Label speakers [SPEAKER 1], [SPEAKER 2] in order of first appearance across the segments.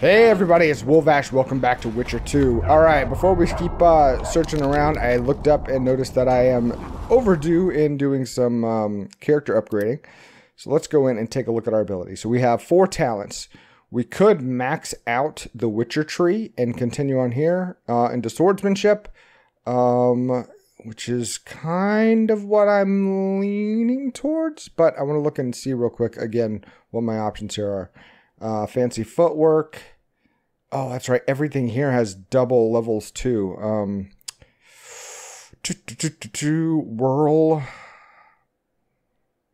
[SPEAKER 1] Hey everybody, it's Wolvash. Welcome back to Witcher 2. Alright, before we keep searching around, I looked up and noticed that I am overdue in doing some character upgrading. So let's go in and take a look at our abilities. So we have 4 talents. We could max out the Witcher tree and continue on here into swordsmanship, which is kind of what I'm leaning towards. But I want to look and see real quick again what my options here are. Fancy footwork. Oh, that's right. Everything here has double levels too. Whirl.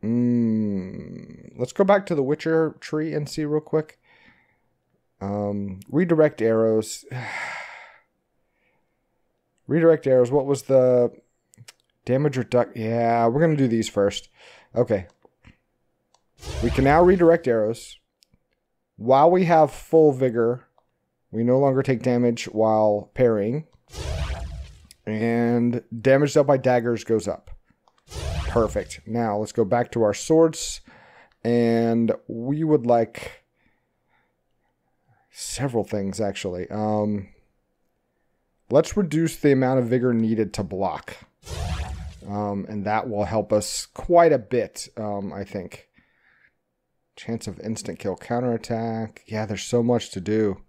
[SPEAKER 1] Let's go back to the Witcher tree and see real quick. Redirect arrows. Redirect arrows. What was the damage reduction? Yeah, we're going to do these first. Okay. We can now redirect arrows. While we have full vigor, we no longer take damage while parrying. And damage dealt by daggers goes up. Perfect. Now, let's go back to our swords. And we would like several things, actually. Let's reduce the amount of vigor needed to block. And that will help us quite a bit, I think. Chance of instant kill, counterattack. Yeah, there's so much to do.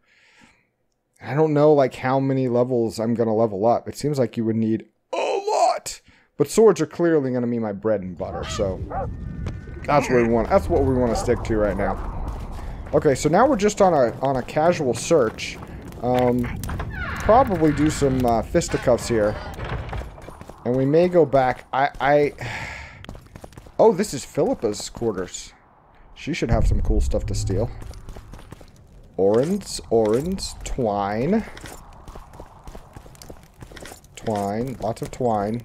[SPEAKER 1] I don't know like how many levels I'm going to level up. It seems like you would need a lot. But swords are clearly going to be my bread and butter. So that's what we want. That's what we want to stick to right now. Okay, so now we're just on a casual search. Probably do some fisticuffs here. And we may go back. Oh, this is Phillipa's quarters. She should have some cool stuff to steal. Orange, twine. Twine, lots of twine.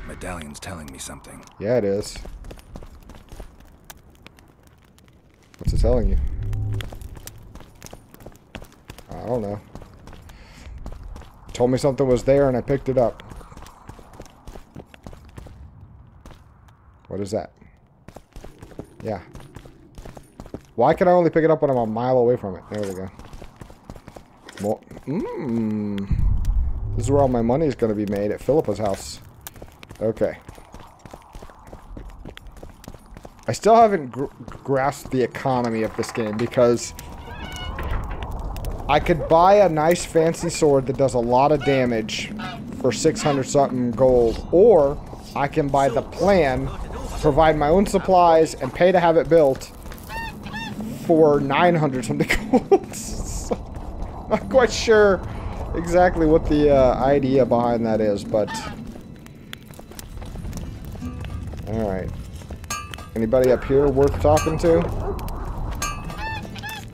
[SPEAKER 2] Medallion's telling me something.
[SPEAKER 1] Yeah, it is. What's it telling you? I don't know. Told me something was there and I picked it up. What is that? Yeah. Why can I only pick it up when I'm a mile away from it? There we go. More. This is where all my money is going to be made, at Phillipa's house. Okay. I still haven't grasped the economy of this game because I could buy a nice fancy sword that does a lot of damage for 600 something gold, or I can buy the plan, provide my own supplies, and pay to have it built for 900 something gold. So, not quite sure exactly what the idea behind that is, but alright. Anybody up here worth talking to?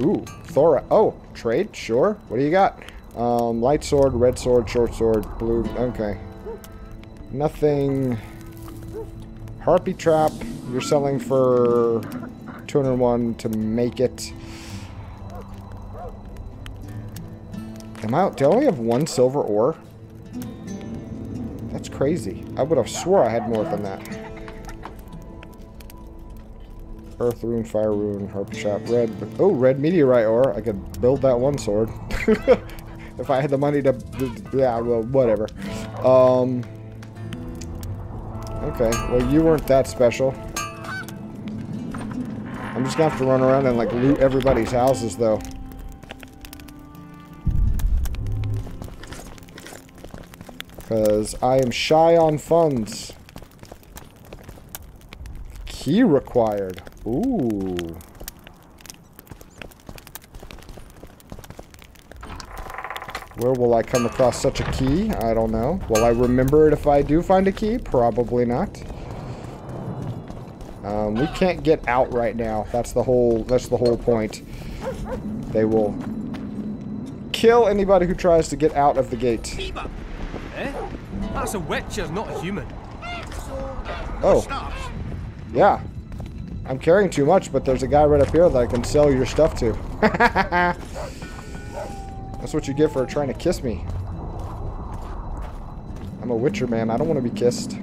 [SPEAKER 1] Ooh, Thora. Oh, trade? Sure. What do you got? Light sword, red sword, short sword, blue. Okay. Nothing. Harpy trap. You're selling for 201 to make it. Do I only have 1 silver ore? That's crazy. I would have swore I had more than that. Earth rune, fire rune, harpy trap, red. Oh, red meteorite ore. I could build that 1 sword. If I had the money to. Yeah, well, whatever. Okay, well, you weren't that special. I'm just gonna have to run around and, like, loot everybody's houses, though. Because I am shy on funds. Key required. Ooh. Where will I come across such a key? I don't know. Will I remember it if I do find a key? Probably not. We can't get out right now. That's the whole point. They will kill anybody who tries to get out of the gate.
[SPEAKER 3] Phillipa. Eh? That's a witcher, not a human.
[SPEAKER 1] Oh. Yeah. I'm carrying too much, but there's a guy right up here that I can sell your stuff to. That's what you get for trying to kiss me. I'm a Witcher, man. I don't want to be kissed.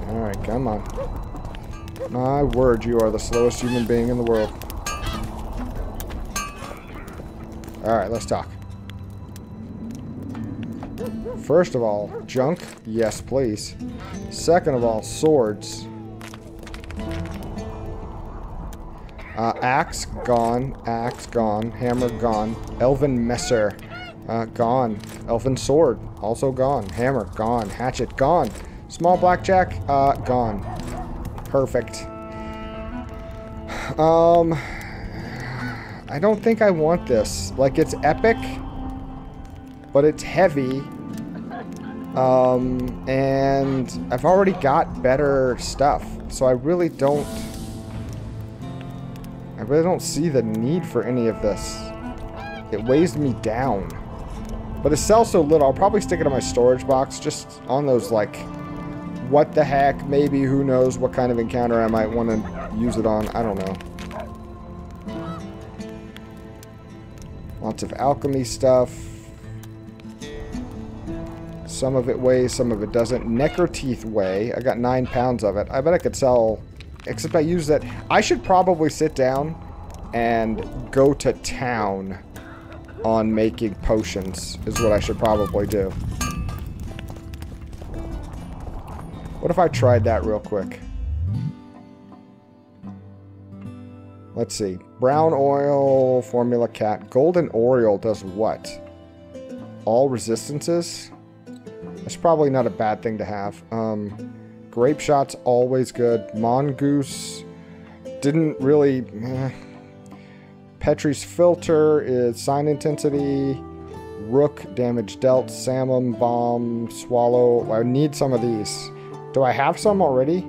[SPEAKER 1] Alright, come on. My word, you are the slowest human being in the world. Alright, let's talk. First of all, junk? Yes, please. Second of all, swords. Axe, gone. Axe, gone. Hammer, gone. Elven messer, gone. Elven sword, also gone. Hammer, gone. Hatchet, gone. Small blackjack, gone. Perfect. I don't think I want this. Like, it's epic, but it's heavy. And I've already got better stuff, so I really don't see the need for any of this. It weighs me down. But it sells so little, I'll probably stick it in my storage box, just on those, like, what the heck, maybe, who knows what kind of encounter I might want to use it on. I don't know. Lots of alchemy stuff. Some of it weighs, some of it doesn't. Necro teeth weigh. I got 9 pounds of it. I bet I could sell, except I use that. I should probably sit down and go to town on making potions, is what I should probably do. What if I tried that real quick? Let's see. Brown oil, formula cat. Golden oil does what? All resistances? That's probably not a bad thing to have. Grape shot's always good. Mongoose didn't really... Petrie's filter is sign intensity. Rook, damage dealt. Salmon, bomb, swallow. I need some of these. Do I have some already?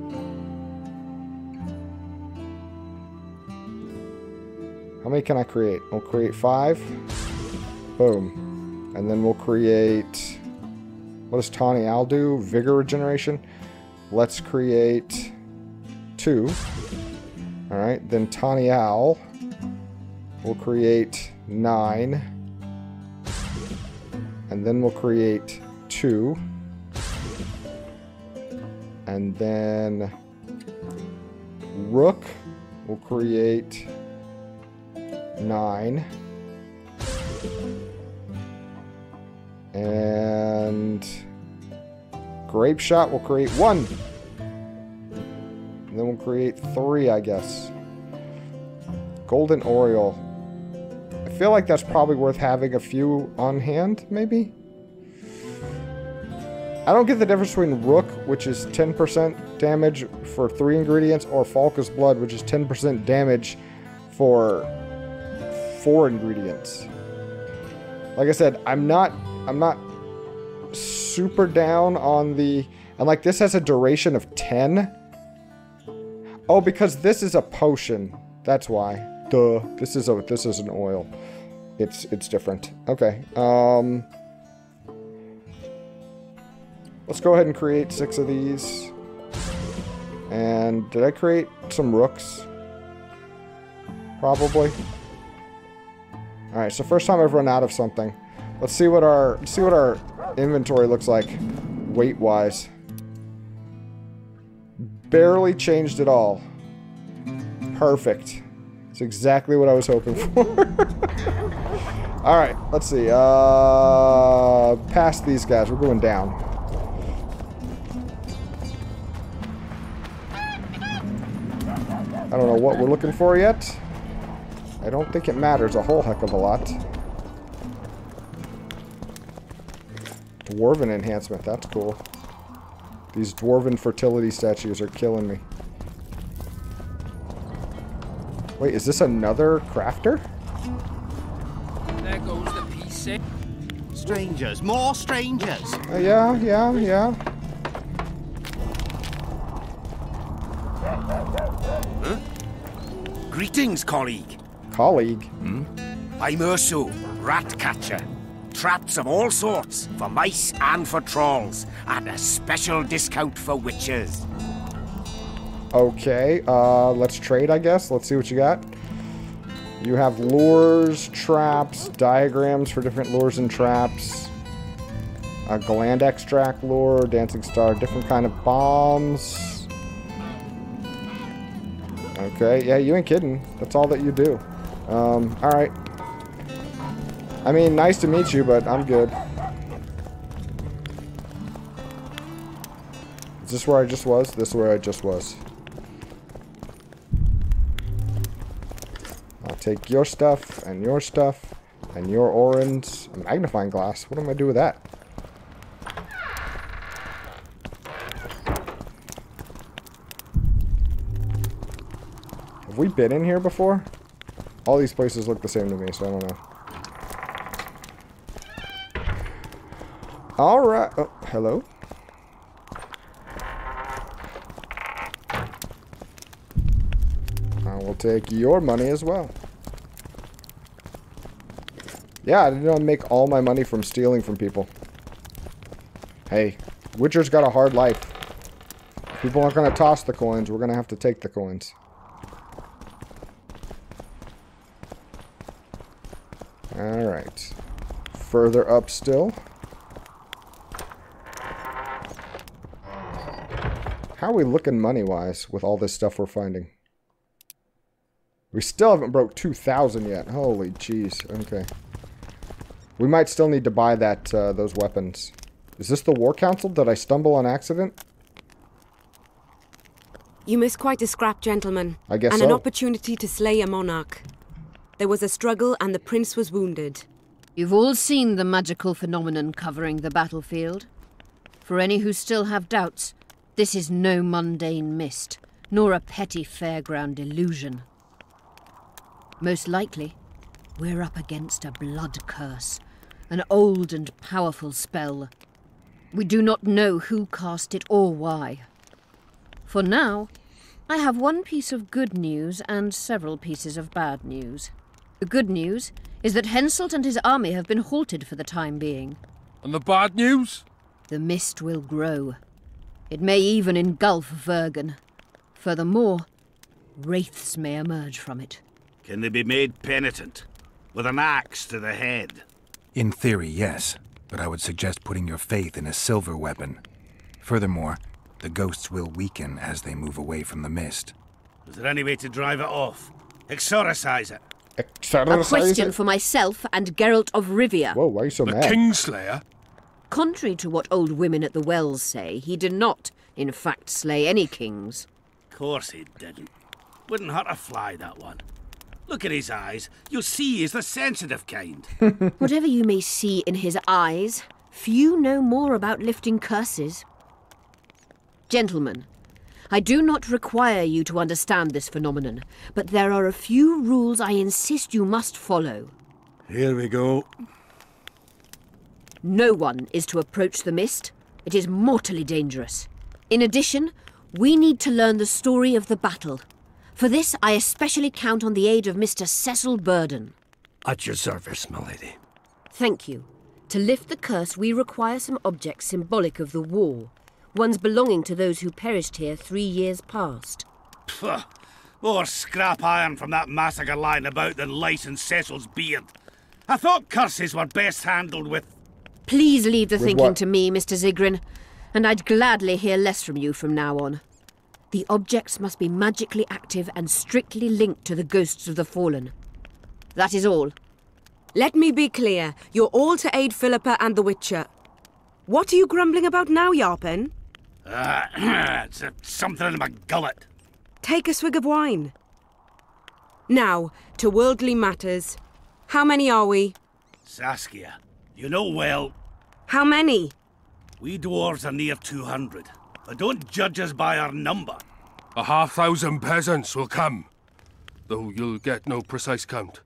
[SPEAKER 1] How many can I create? We'll create 5. Boom. And then we'll create... What does Tawny Owl do? Vigor regeneration. Let's create 2. Alright, then Tawny Owl. We'll create 9. And then we'll create 2. And then Rook will create 9. And Grape Shot will create 1. And then we'll create 3, I guess. Golden Oriole. I feel like that's probably worth having a few on hand, maybe? I don't get the difference between Rook, which is 10% damage for 3 ingredients, or Falca's Blood, which is 10% damage for 4 ingredients. Like I said, I'm not super down on the... And like, this has a duration of 10. Oh, because this is a potion. That's why. Duh. This is an oil. It's different. Okay. Let's go ahead and create 6 of these. And did I create some rooks? Probably. Alright, so first time I've run out of something. Let's see what our inventory looks like weight-wise. Barely changed at all. Perfect. It's exactly what I was hoping for. Alright, let's see. Past these guys, we're going down. I don't know what we're looking for yet. I don't think it matters a whole heck of a lot. Dwarven enhancement, that's cool. These dwarven fertility statues are killing me. Wait, is this another crafter?
[SPEAKER 3] There goes the piece.
[SPEAKER 2] Strangers, more strangers.
[SPEAKER 1] Yeah.
[SPEAKER 2] Huh? Greetings, colleague.
[SPEAKER 1] Colleague?
[SPEAKER 2] I'm Ursu, rat catcher. Traps of all sorts, for mice and for trolls, at a special discount for witches.
[SPEAKER 1] Okay, let's trade, I guess. Let's see what you got. You have lures, traps, diagrams for different lures and traps. A gland extract lure, dancing star, different kind of bombs. Okay, yeah, you ain't kidding. That's all that you do. Alright. I mean, nice to meet you, but I'm good. Is this where I just was? This is where I just was. I'll take your stuff, and your stuff, and your orange. A magnifying glass. What am I do with that? Have we been in here before? All these places look the same to me, so I don't know. Alright. Oh, hello? I will take your money as well. Yeah, I didn't make all my money from stealing from people. Hey, Witcher's got a hard life. People aren't going to toss the coins. We're going to have to take the coins. Alright. Further up still. How are we looking money-wise with all this stuff we're finding? We still haven't broke 2,000 yet. Holy jeez. Okay. We might still need to buy that those weapons. Is this the War Council? Did I stumble on accident?
[SPEAKER 4] You missed quite a scrap, gentlemen.
[SPEAKER 1] I guess
[SPEAKER 4] and
[SPEAKER 1] so.
[SPEAKER 4] an opportunity to slay a monarch. There was a struggle and the prince was wounded.
[SPEAKER 5] You've all seen the magical phenomenon covering the battlefield. For any who still have doubts, this is no mundane mist, nor a petty fairground illusion. Most likely, we're up against a blood curse, an old and powerful spell. We do not know who cast it or why. For now, I have one piece of good news and several pieces of bad news. The good news is that Henselt and his army have been halted for the time being.
[SPEAKER 3] And the bad news?
[SPEAKER 5] The mist will grow. It may even engulf Vergen. Furthermore, wraiths may emerge from it.
[SPEAKER 2] Can they be made penitent? With an axe to the head?
[SPEAKER 6] In theory, yes. But I would suggest putting your faith in a silver weapon. Furthermore, the ghosts will weaken as they move away from the mist.
[SPEAKER 2] Is there any way to drive it off? Exorcise it?
[SPEAKER 5] A question for myself and Geralt of Rivia.
[SPEAKER 1] Whoa, why are you so mad?
[SPEAKER 3] The Kingslayer?
[SPEAKER 5] Contrary to what old women at the wells say, he did not, in fact, slay any kings.
[SPEAKER 2] Of course he didn't. Wouldn't hurt a fly, that one. Look at his eyes. You'll see he's the sensitive kind.
[SPEAKER 5] Whatever you may see in his eyes, few know more about lifting curses. Gentlemen, I do not require you to understand this phenomenon, but there are a few rules I insist you must follow.
[SPEAKER 2] Here we go.
[SPEAKER 5] No one is to approach the mist. It is mortally dangerous. In addition, we need to learn the story of the battle. For this, I especially count on the aid of Mr. Cecil Burden.
[SPEAKER 7] At your service, my lady.
[SPEAKER 5] Thank you. To lift the curse, we require some objects symbolic of the war. Ones belonging to those who perished here 3 years past.
[SPEAKER 2] Pfft. More scrap iron from that massacre lying about than lice in Cecil's beard. I thought curses were best handled with...
[SPEAKER 5] Please leave the thinking
[SPEAKER 1] what?
[SPEAKER 5] to me, Mr. Zigrin, and I'd gladly hear less from you from now on. The objects must be magically active and strictly linked to the ghosts of the fallen. That is all.
[SPEAKER 4] Let me be clear. You're all to aid Phillipa and the Witcher. What are you grumbling about now, Yarpen?
[SPEAKER 2] it's something in my gullet.
[SPEAKER 4] Take a swig of wine. Now, to worldly matters. How many are we?
[SPEAKER 2] Saskia, you know well,
[SPEAKER 4] How many?
[SPEAKER 2] we dwarves are near 200. But don't judge us by our number.
[SPEAKER 3] 1,000 peasants will come, though you'll get no precise count.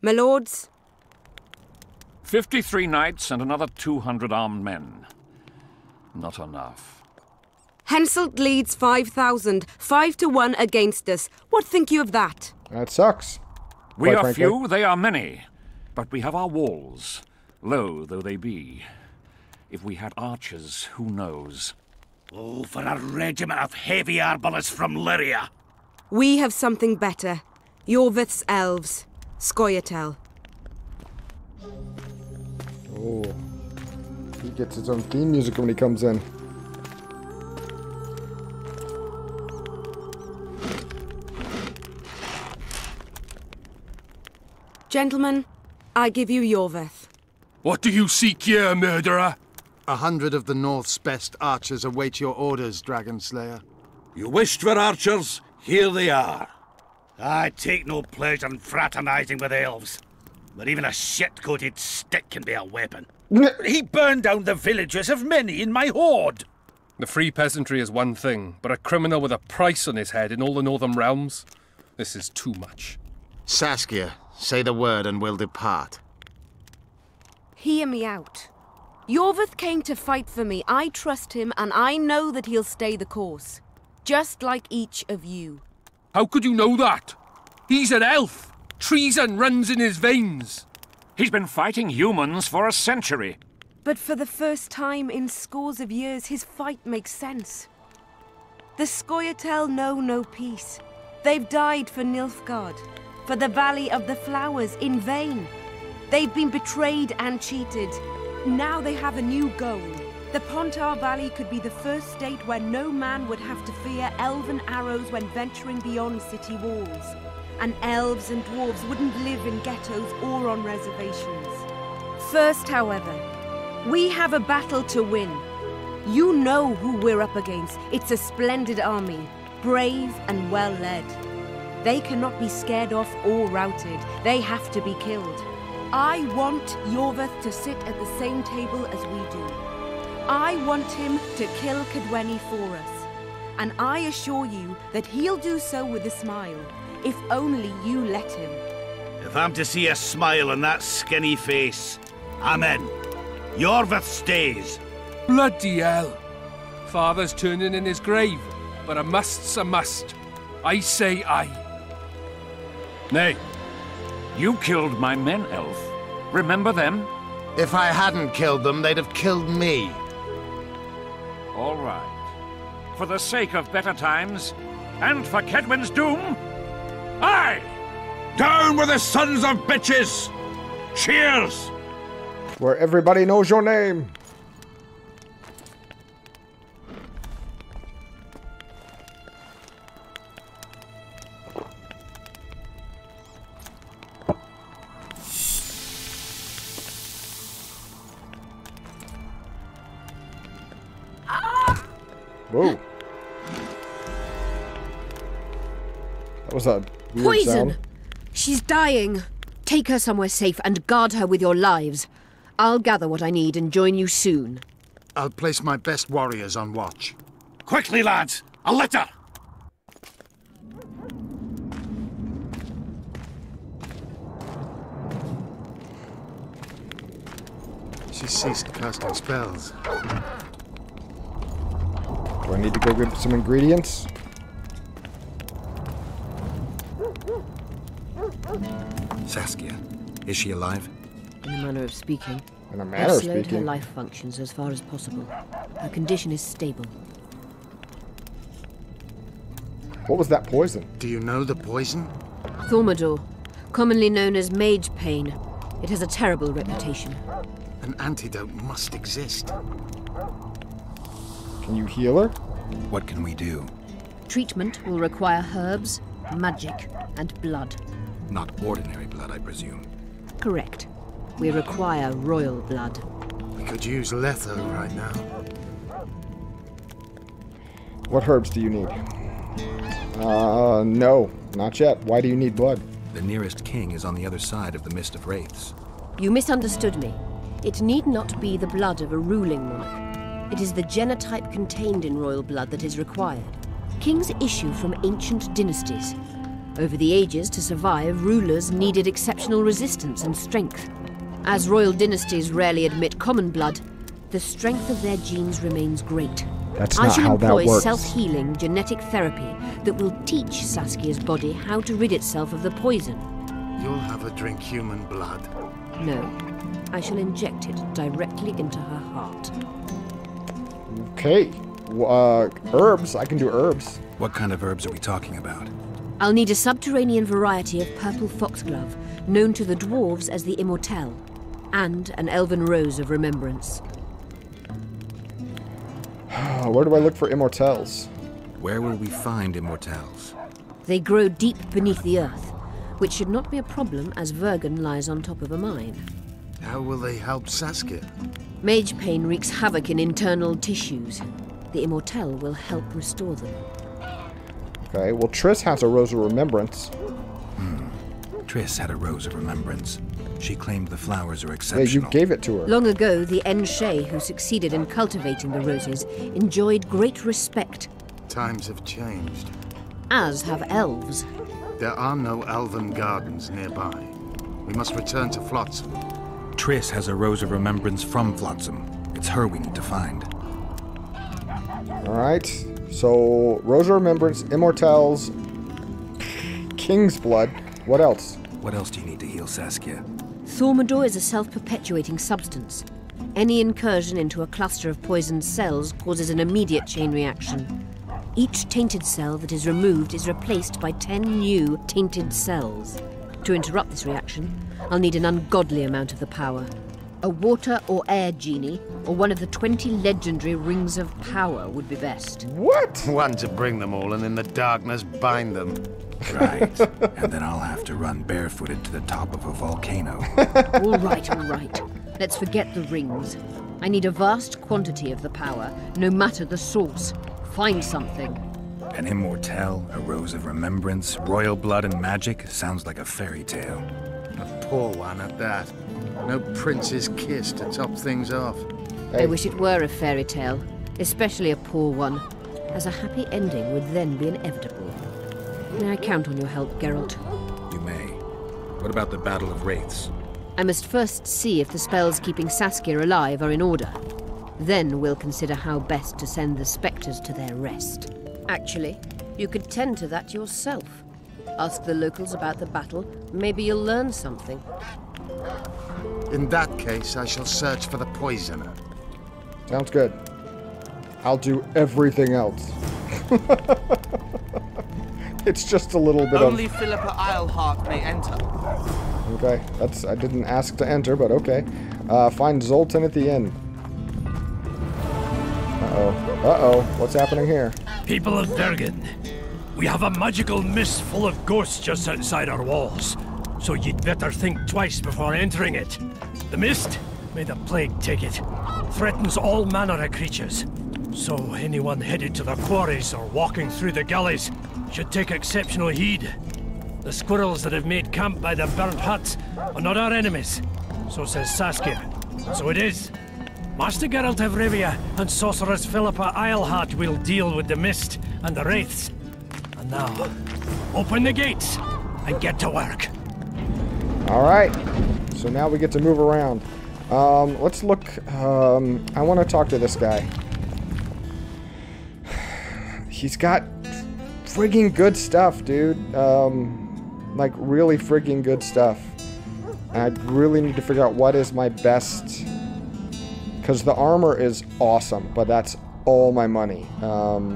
[SPEAKER 4] My lords?
[SPEAKER 8] 53 knights and another 200 armed men. Not enough.
[SPEAKER 4] Henselt leads 5,000, 5 to 1 against us. What think you of that?
[SPEAKER 1] That sucks.
[SPEAKER 8] We
[SPEAKER 1] Quite
[SPEAKER 8] are
[SPEAKER 1] frankly.
[SPEAKER 8] few, they are many. But we have our walls, low though they be. If we had archers, who knows?
[SPEAKER 2] Oh, for a regiment of heavy arbalists from Lyria.
[SPEAKER 4] We have something better. Yorvith's elves. Scoia'tael.
[SPEAKER 1] Oh. He gets his own theme music when he comes in.
[SPEAKER 4] Gentlemen, I give you Yorvith.
[SPEAKER 3] What do you seek here, murderer?
[SPEAKER 9] 100 of the North's best archers await your orders, Dragon Slayer.
[SPEAKER 7] You wished for archers? Here they are.
[SPEAKER 2] I take no pleasure in fraternizing with elves, but even a shit-coated stick can be a weapon. He burned down the villages of many in my horde.
[SPEAKER 3] The free peasantry is one thing, but a criminal with a price on his head in all the Northern realms? This is too much.
[SPEAKER 9] Saskia, say the word and we'll depart.
[SPEAKER 4] Hear me out. Yorvith came to fight for me. I trust him, and I know that he'll stay the course. Just like each of you.
[SPEAKER 3] How could you know that? He's an elf. Treason runs in his veins.
[SPEAKER 8] He's been fighting humans for a century.
[SPEAKER 4] But for the first time in scores of years, his fight makes sense. The Scoia'tael know no peace. They've died for Nilfgaard, for the Valley of the Flowers, in vain. They've been betrayed and cheated. Now they have a new goal. The Pontar Valley could be the first state where no man would have to fear elven arrows when venturing beyond city walls. And elves and dwarves wouldn't live in ghettos or on reservations. First, however, we have a battle to win. You know who we're up against. It's a splendid army, brave and well-led. They cannot be scared off or routed. They have to be killed. I want Yorvith to sit at the same table as we do. I want him to kill Cadweni for us. And I assure you that he'll do so with a smile, if only you let him.
[SPEAKER 2] If I'm to see a smile on that skinny face, I'm in. Yorvith stays.
[SPEAKER 3] Bloody hell. Father's turning in his grave, but a must's a must. I say aye.
[SPEAKER 8] Nay. You killed my men, Elf. Remember them?
[SPEAKER 9] If I hadn't killed them, they'd have killed me.
[SPEAKER 8] All right. For the sake of better times, and for Kedwin's doom, aye!
[SPEAKER 7] Down with the sons of bitches! Cheers!
[SPEAKER 1] Where everybody knows your name. Whoa. That was a weird
[SPEAKER 5] Poison!
[SPEAKER 1] sound.
[SPEAKER 5] She's dying. Take her somewhere safe and guard her with your lives. I'll gather what I need and join you soon.
[SPEAKER 9] I'll place my best warriors on watch.
[SPEAKER 2] Quickly, lads! A litter!
[SPEAKER 9] She ceased casting spells.
[SPEAKER 1] Do I need to go get some ingredients?
[SPEAKER 6] Saskia, is she alive?
[SPEAKER 5] In a manner of speaking.
[SPEAKER 1] In a
[SPEAKER 5] I've
[SPEAKER 1] manner of
[SPEAKER 5] slowed her
[SPEAKER 1] speaking.
[SPEAKER 5] life functions as far as possible. Her condition is stable.
[SPEAKER 1] What was that poison?
[SPEAKER 9] Do you know the poison?
[SPEAKER 5] Thaumadour, commonly known as mage pain. It has a terrible reputation.
[SPEAKER 9] An antidote must exist.
[SPEAKER 1] Can you heal her?
[SPEAKER 6] What can we do?
[SPEAKER 5] Treatment will require herbs, magic, and blood.
[SPEAKER 6] Not ordinary blood, I presume.
[SPEAKER 5] Correct. We require royal blood.
[SPEAKER 9] We could use letho right now.
[SPEAKER 1] What herbs do you need? No, not yet. Why do you need blood?
[SPEAKER 6] The nearest king is on the other side of the Mist of Wraiths.
[SPEAKER 5] You misunderstood me. It need not be the blood of a ruling monarch. It is the genotype contained in royal blood that is required. Kings issue from ancient dynasties. Over the ages, to survive, rulers needed exceptional resistance and strength. As royal dynasties rarely admit common blood, the strength of their genes remains great.
[SPEAKER 1] That's
[SPEAKER 5] I
[SPEAKER 1] not
[SPEAKER 5] shall
[SPEAKER 1] how that
[SPEAKER 5] employ
[SPEAKER 1] works.
[SPEAKER 5] self-healing genetic therapy that will teach Saskia's body how to rid itself of the poison.
[SPEAKER 9] You'll have her drink human blood.
[SPEAKER 5] No, I shall inject it directly into her heart.
[SPEAKER 1] Okay. Herbs. I can do herbs.
[SPEAKER 6] What kind of herbs are we talking about?
[SPEAKER 5] I'll need a subterranean variety of purple foxglove, known to the dwarves as the immortelle, and an elven rose of remembrance.
[SPEAKER 1] Where do I look for immortelles?
[SPEAKER 6] Where will we find immortelles?
[SPEAKER 5] They grow deep beneath the earth, which should not be a problem as Vergen lies on top of a mine.
[SPEAKER 9] How will they help Saskia?
[SPEAKER 5] Mage pain wreaks havoc in internal tissues. The immortelle will help restore them.
[SPEAKER 1] Okay, well, Triss has a Rose of Remembrance.
[SPEAKER 6] Triss had a Rose of Remembrance. She claimed the flowers are
[SPEAKER 1] Yeah,
[SPEAKER 6] exceptional.
[SPEAKER 1] you gave it to her.
[SPEAKER 5] Long ago, the Enshe who succeeded in cultivating the roses enjoyed great respect,
[SPEAKER 9] Times have changed.
[SPEAKER 5] as have elves.
[SPEAKER 9] There are no elven gardens nearby. We must return to Flotsam.
[SPEAKER 6] Triss has a Rose of Remembrance from Flotsam. It's her we need to find.
[SPEAKER 1] Alright, so Rose of Remembrance, Immortelles, King's Blood. What else?
[SPEAKER 6] What else do you need to heal Saskia?
[SPEAKER 5] Thaumadour is a self-perpetuating substance. Any incursion into a cluster of poisoned cells causes an immediate chain reaction. Each tainted cell that is removed is replaced by 10 new tainted cells. To interrupt this reaction, I'll need an ungodly amount of the power. A water or air genie, or one of the 20 legendary rings of power would be best.
[SPEAKER 1] What?
[SPEAKER 9] One to bring them all and in the darkness bind them.
[SPEAKER 6] Right. And then I'll have to run barefooted to the top of a volcano.
[SPEAKER 5] All right, all right. Let's forget the rings. I need a vast quantity of the power, no matter the source. Find something.
[SPEAKER 6] An immortelle, a Rose of Remembrance, royal blood and magic sounds like a fairy tale.
[SPEAKER 9] A poor one at that. No prince's kiss to top things off.
[SPEAKER 5] I wish it were a fairy tale, especially a poor one, as a happy ending would then be inevitable. May I count on your help, Geralt?
[SPEAKER 6] You may. What about the Battle of Wraiths?
[SPEAKER 5] I must first see if the spells keeping Saskia alive are in order. Then we'll consider how best to send the spectres to their rest. Actually, you could tend to that yourself. Ask the locals about the battle. Maybe you'll learn something.
[SPEAKER 9] In that case, I shall search for the poisoner.
[SPEAKER 1] Sounds good. I'll do everything else. It's just a little bit
[SPEAKER 10] Only Phillipa Eilhart may enter.
[SPEAKER 1] Okay, I didn't ask to enter, but okay. Find Zoltan at the inn. Uh-oh, what's happening here?
[SPEAKER 11] People of Bergen, we have a magical mist full of ghosts just outside our walls, so you'd better think twice before entering it. The mist, may the plague take it, threatens all manner of creatures, so anyone headed to the quarries or walking through the gullies should take exceptional heed. The squirrels that have made camp by the burnt huts are not our enemies, so says Saskia. So it is. Master Geralt of Rivia and Sorceress Phillipa Eilhart will deal with the mist and the wraiths. And now, open the gates and get to work.
[SPEAKER 1] Alright, so now we get to move around. Let's look, I want to talk to this guy. He's got friggin' good stuff, dude. Like, really friggin' good stuff. I really need to figure out what is my best... Because the armor is awesome, but that's all my money. But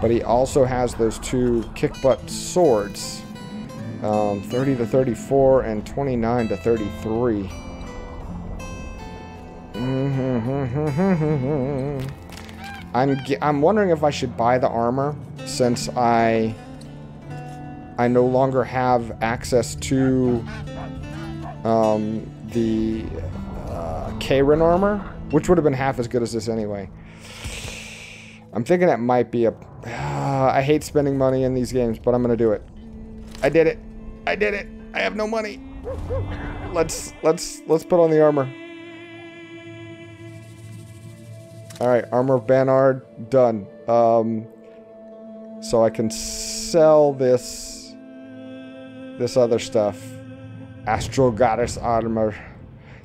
[SPEAKER 1] he also has those two kick-butt swords. 30 to 34 and 29 to 33. I'm wondering if I should buy the armor, since I no longer have access to the Karen armor, which would have been half as good as this anyway. I'm thinking that might be a... I hate spending money in these games, but I'm gonna do it. I did it. I did it. I have no money. Let's put on the armor. All right, armor of Banard done. So I can sell this other stuff. Astral Goddess armor.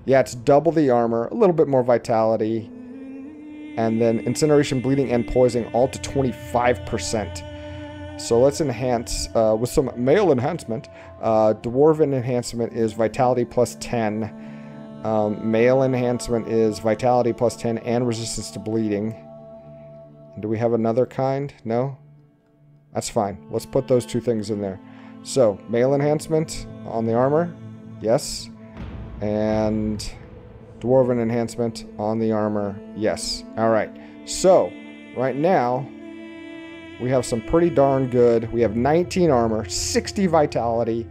[SPEAKER 1] Yeah, it's double the armor, a little bit more vitality, and then incineration, bleeding, and poisoning all to 25%. So let's enhance with some male enhancement. Dwarven enhancement is vitality plus 10. Male enhancement is vitality plus 10 and resistance to bleeding. Do we have another kind? No? That's fine. Let's put those two things in there. So, male enhancement on the armor. Yes. And dwarven enhancement on the armor. Yes. Alright. So, right now, we have some pretty darn good. We have 19 armor, 60 vitality,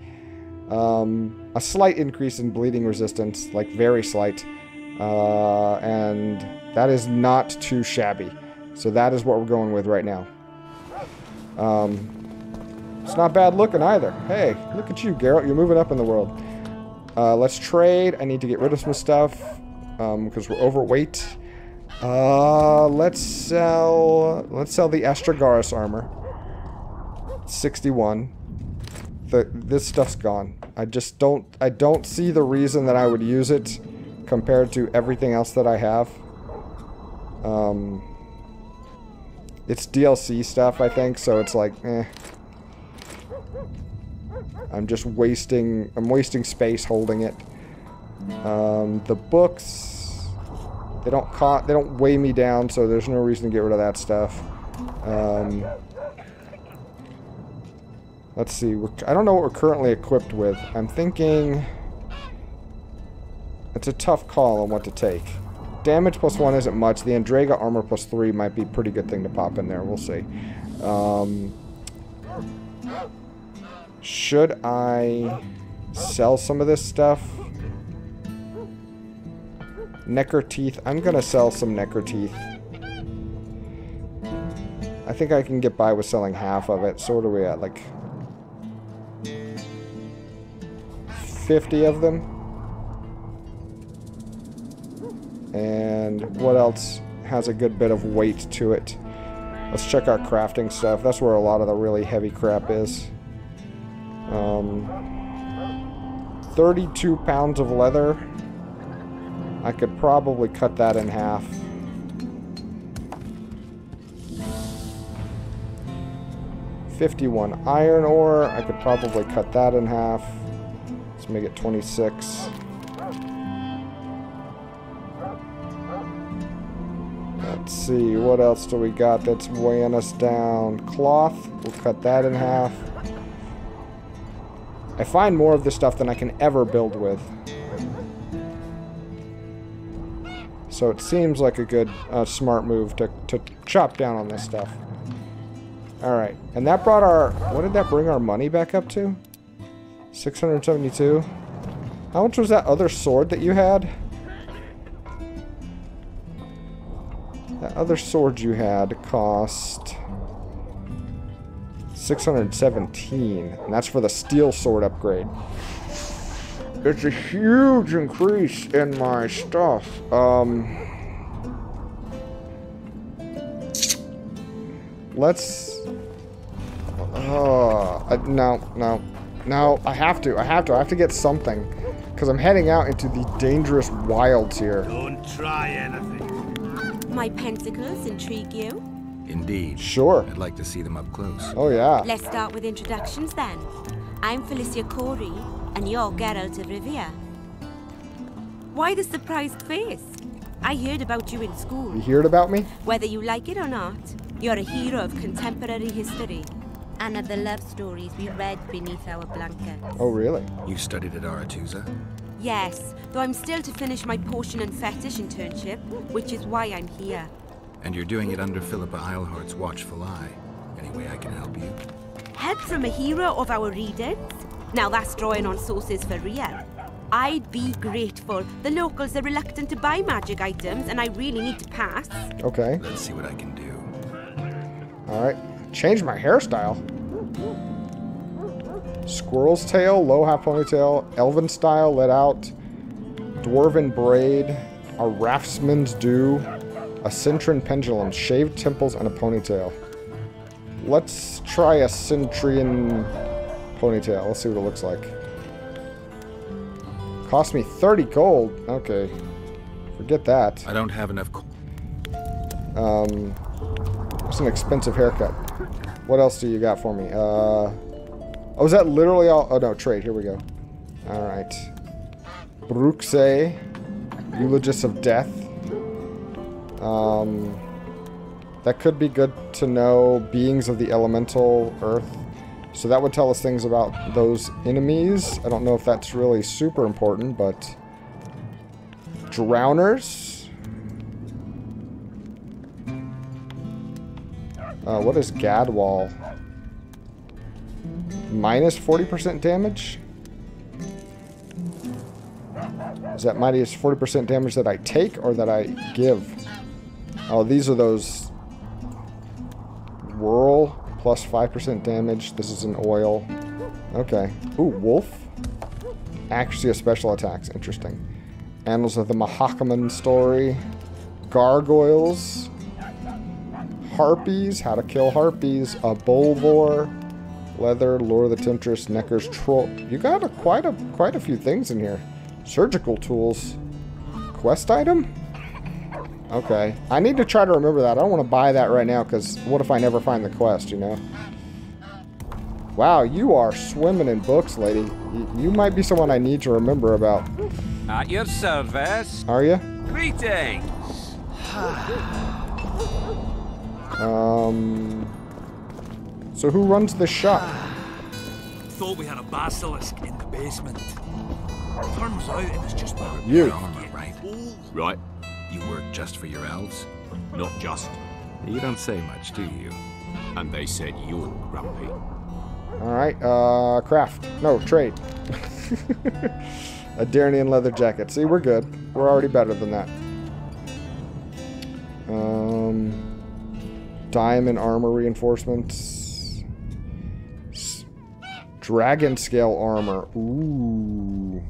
[SPEAKER 1] A slight increase in bleeding resistance, like very slight. And that is not too shabby. So that is what we're going with right now. It's not bad looking either. Hey, look at you, Geralt. You're moving up in the world. Let's trade. I need to get rid of some stuff because we're overweight. Let's sell the Astragarus armor. 61. This stuff's gone. I don't see the reason that I would use it compared to everything else that I have. It's DLC stuff, I think, so it's like, eh. I'm wasting space holding it. The books, they don't weigh me down, so there's no reason to get rid of that stuff. Let's see. I don't know what we're currently equipped with. I'm thinking it's a tough call on what to take. Damage +1 isn't much. The Andrega armor +3 might be a pretty good thing to pop in there. We'll see. Should I sell some of this stuff? Necker teeth. I'm gonna sell some necker teeth. I think I can get by with selling half of it. So what are we at? Like 50 of them. And what else has a good bit of weight to it? Let's check our crafting stuff. That's where a lot of the really heavy crap is. 32 pounds of leather. I could probably cut that in half. $51 iron ore. I could probably cut that in half. Let's make it 26. Let's see, what else do we got that's weighing us down? Cloth, we'll cut that in half. I find more of this stuff than I can ever build with. So it seems like a good, smart move to chop down on this stuff. Alright, and that brought our... What did that bring our money back up to? 672. How much was that other sword that you had? That other sword you had cost 617, and that's for the steel sword upgrade. It's a huge increase in my stuff. Let's... No, I have to get something. Because I'm heading out into the dangerous wilds here.
[SPEAKER 2] Don't try anything.
[SPEAKER 4] My pentacles intrigue you?
[SPEAKER 6] Indeed.
[SPEAKER 1] Sure.
[SPEAKER 6] I'd like to see them up close.
[SPEAKER 1] Oh, yeah.
[SPEAKER 4] Let's start with introductions then. I'm Felicia Corey, and you're Geralt of Rivia. Why the surprised face? I heard about you in school.
[SPEAKER 1] You heard about me?
[SPEAKER 4] Whether you like it or not, you're a hero of contemporary history. And of the love stories we read beneath our blankets.
[SPEAKER 1] Oh, really?
[SPEAKER 6] You studied at Aretusa?
[SPEAKER 4] Yes, though I'm still to finish my potion and fetish internship, which is why I'm here.
[SPEAKER 6] And you're doing it under Phillipa Eilhart's watchful eye. Any way I can help you?
[SPEAKER 4] Help from a hero of our readers? Now that's drawing on sources for real. I'd be grateful. The locals are reluctant to buy magic items, and I really need to pass.
[SPEAKER 1] Okay.
[SPEAKER 6] Let's see what I can do.
[SPEAKER 1] Alright. Change my hairstyle. Squirrel's tail, low half ponytail, elven style, let out, dwarven braid, a raftsman's due, a cintron pendulum, shaved temples, and a ponytail. Let's try a Centrian ponytail. Let's see what it looks like. Cost me 30 gold. Okay. Forget that.
[SPEAKER 6] I don't have enough.
[SPEAKER 1] It's an expensive haircut. What else do you got for me? Oh, is that literally all? Oh, no, trade. Here we go. All right. Bruxe, Eulogists of Death. That could be good to know. Beings of the Elemental Earth. So that would tell us things about those enemies. I don't know if that's really super important, but... Drowners. What is Gadwall? Minus 40% damage? Is that minus 40% damage that I take or that I give? Oh, these are those... Whirl, plus 5% damage. This is an oil. Okay. Ooh, wolf. Accuracy of special attacks. Interesting. Annals of the Mahakaman story. Gargoyles. Harpies. How to kill harpies. A Bolvor. Leather. Lure of the Temptress. Necker's Troll. You got quite a few things in here. Surgical tools. Quest item? Okay. I need to try to remember that. I don't want to buy that right now, because what if I never find the quest, you know? Wow, you are swimming in books, lady. You might be someone I need to remember about.
[SPEAKER 12] At your service.
[SPEAKER 1] Are you?
[SPEAKER 12] Greetings.
[SPEAKER 1] So who runs the shop?
[SPEAKER 11] Thought we had a basilisk in the basement. Turns out it was just that.
[SPEAKER 1] You.
[SPEAKER 6] Armor, right?
[SPEAKER 7] Right.
[SPEAKER 6] You work just for your elves?
[SPEAKER 7] Not just.
[SPEAKER 6] You don't say much, do you?
[SPEAKER 7] And they said you're grumpy.
[SPEAKER 1] Alright, craft. No, trade. A Darnian leather jacket. See, we're good. We're already better than that. Diamond armor reinforcements. Dragon scale armor. Ooh.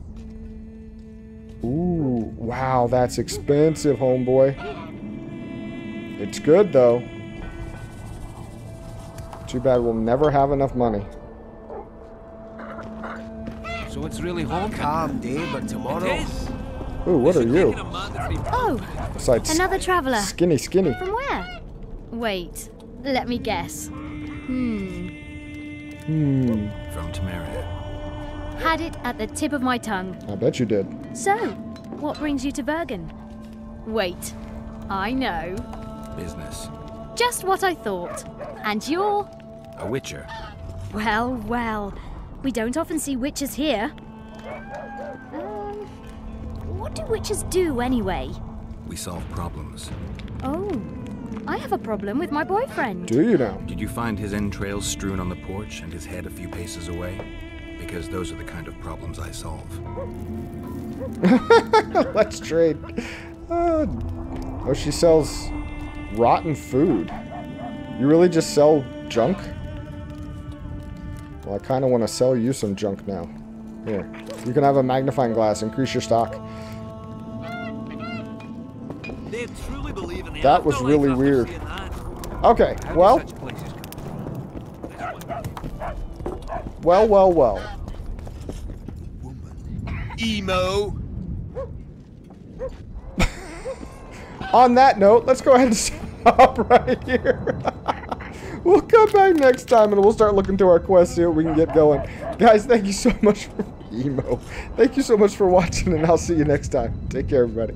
[SPEAKER 1] Ooh. Wow, that's expensive, homeboy. It's good, though. Too bad we'll never have enough money.
[SPEAKER 12] So it's really home.
[SPEAKER 10] Calm day, but tomorrow.
[SPEAKER 1] Ooh, what are you?
[SPEAKER 13] Oh,
[SPEAKER 1] Besides
[SPEAKER 13] another traveller.
[SPEAKER 1] Skinny.
[SPEAKER 13] From where? Wait, let me guess.
[SPEAKER 1] Hmm.
[SPEAKER 6] From Temeria.
[SPEAKER 13] Had it at the tip of my tongue.
[SPEAKER 1] I bet you did.
[SPEAKER 13] So, what brings you to Bergen? Wait, I know.
[SPEAKER 6] Business.
[SPEAKER 13] Just what I thought. And you're...
[SPEAKER 6] A witcher.
[SPEAKER 13] Well, well. We don't often see witches here. What do witches do, anyway?
[SPEAKER 6] We solve problems.
[SPEAKER 13] Oh, I have a problem with my boyfriend.
[SPEAKER 1] Do you now?
[SPEAKER 6] Did you find his entrails strewn on the porch and his head a few paces away? Because those are the kind of problems I solve.
[SPEAKER 1] Let's trade. Oh, she sells rotten food. You really just sell junk? Well, I kind of want to sell you some junk now. Here. You can have a magnifying glass. Increase your stock. That was really weird. Okay, well. Well.
[SPEAKER 10] Emo.
[SPEAKER 1] On that note, let's go ahead and stop right here. We'll come back next time and we'll start looking through our quests, see what we can get going. Guys, thank you so much for emo. Thank you so much for watching, and I'll see you next time. Take care, everybody.